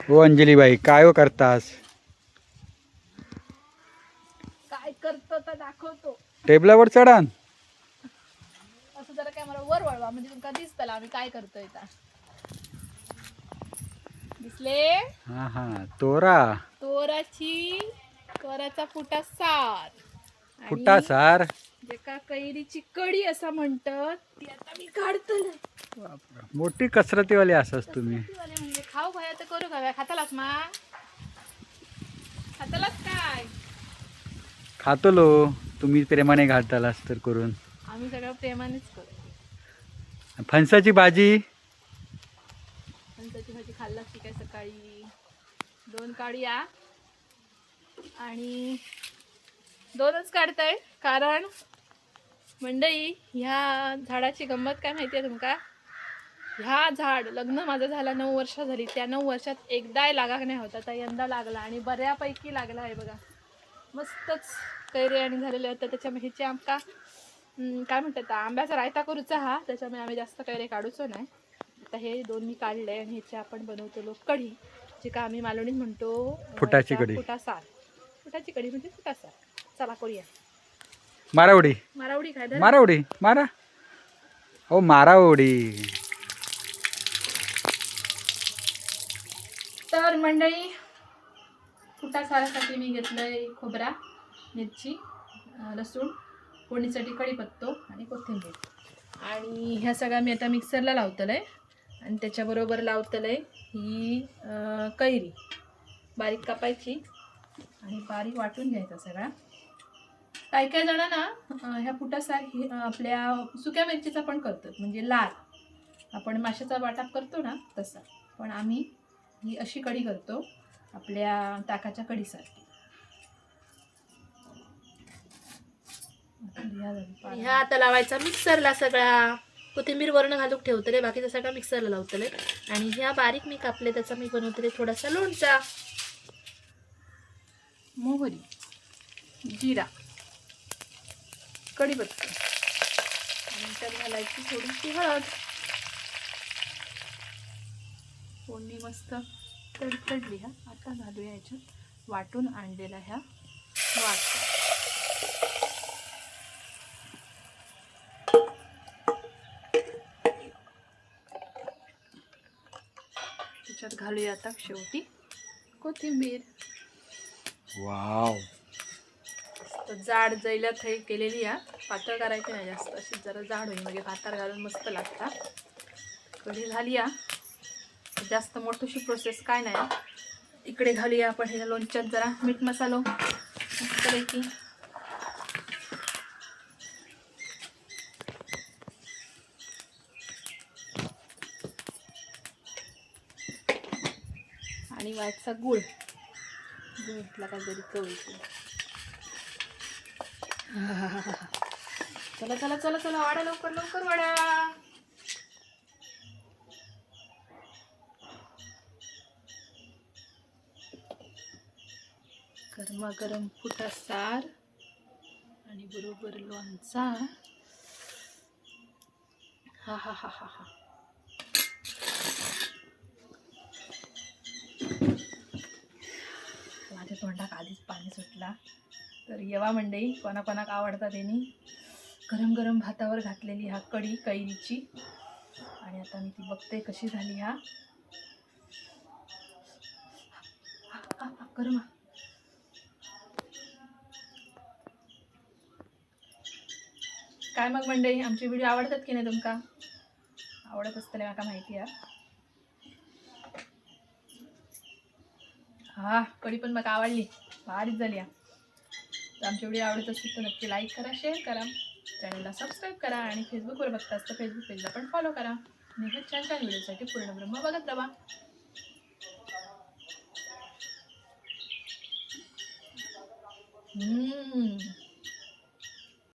ओ अंजली बाई काय हो करतास? काय करतो तर दाखवतो. टेबलावर चढान. असं जरा कॅमेरा वर वळवा म्हणजे तुमका दिसतला आम्ही काय करतोय ता. दिसले? हा हा तोरा तोराचा फुटा सार फुटा आणि सार. जेका कैरीची कढी असं म्हणतात ती आता मी काढतोय. मोठी कसरतीवाली असास तुम्ही. कसरतीवाले म्हणजे खाऊ खाया तर करू खाव्या खातालाच मा खातालाच काय खातलो तुम्ही प्रेमाने घालतालास तर करून. आम्ही सगळं प्रेमानेच करतो. फणसाची भाजी. फणसाची भाजी खाल्लास की काय सकाळी 2 काढूया आणि 2च काढताय कारण मंडई ह्या झाडाची गंमत काय माहितीये तुमका? ह्या झाड लग्न माझं झालं 9 वर्ष झाली त्या 9 वर्षात एकदाही लागा नाही होता तर यंदा लागला आणि बऱ्यापैकी लागला आहे बघा. मस्तच कैरी आणि झालेले होते त्याच्यामुळे ह्याचे आमका काय म्हणतात आंब्याचा रायता करूचा हा त्याच्यामुळे आम्ही जास्त कैरी काढूचो नाही. आता हे 2 मी काढले आणि ह्याचे आपण बनवतो कढी जे का आम्ही मालवणीत म्हणतो फुटाची कढी. फुटासार. फुटाची कढी म्हणजे फुटासार. चला करूया. मारा उडी. मारा उडी काय मारा उडी मारा. हो मारा उडी. तर मंडळी फुटासारासाठी मी घेतलंय खोबरा, मिरची, लसूण, फोडणीसाठी कढीपत्तो आणि कोथिंबीर आणि ह्या सगळ्या मी आता मिक्सरला लावतलंय आणि त्याच्याबरोबर लावतलंय ही कैरी बारीक कापायची आणि बारीक वाटून घ्यायचा सगळा. काही काही जणांना ह्या फुटासार आपल्या सुक्या मिरचीचा पण करतात म्हणजे लाल आपण माशाचा वाटप करतो ना तसा. पण आम्ही ही अशी कढी करतो आपल्या ताकाच्या कढीसारखी. ह्या आता लावायचा मिक्सरला सगळा. कोथिंबीर वरण घालून ठेवतले बाकीचा सगळा मिक्सरला लावतले आणि ह्या बारीक मी कापले त्याचा मी बनवतले थोडासा लोणचा. मोहरी, जिरा, कढीपत्ता आणि त्यात घालायची थोडीशी हळद. फोडणी मस्त तडतडली ह्या आता घालूया याच्यात वाटून आणलेला ह्या वाटण. त्याच्यात घालूया आता शेवटी कोथिंबीर. वाव. जाड जैला थै केलेली या पातळ करायची नाही जास्त अशी जरा जाड होईल म्हणजे भातार घालून मस्त लागता. कढी झाली या जास्त मोठीशी प्रोसेस काय नाही. इकडे घालूया आपण ह्या लोणच्यात जरा मीठ मसालो मस्तपैकी. आणि वाटचा गुळ घातला का जरी चव येते. चला चला चला चला वाढा लवकर लवकर वाढा. गरमागरम फुटासार आणि बरोबर लोणचा. हा हा हा हा हा. माझ्या तोंडात आधीच पाणी सुटला. तर येवा मंडई कोणाकोणाक आवडतात त्यांनी गरम गरम भातावर घातलेली हा कढी कैरीची आणि आता मी ती बघते कशी झाली. हा गरम. काय मग मंडई आमचे व्हिडिओ आवडतात की नाही तुमका? आवडत असतले माका माहिती आहे. हा कढी पण मला आवडली भारीच झाली. तर आमचे व्हिडिओ आवडत असतील तर नक्की लाईक करा, शेअर करा, चॅनलला सबस्क्राईब करा आणि फेसबुकवर बघता असतं फेसबुक पेजला पण फॉलो करा. आणि हे छान छान व्हिडिओसाठी पूर्ण ब्रह्म बघत राहा.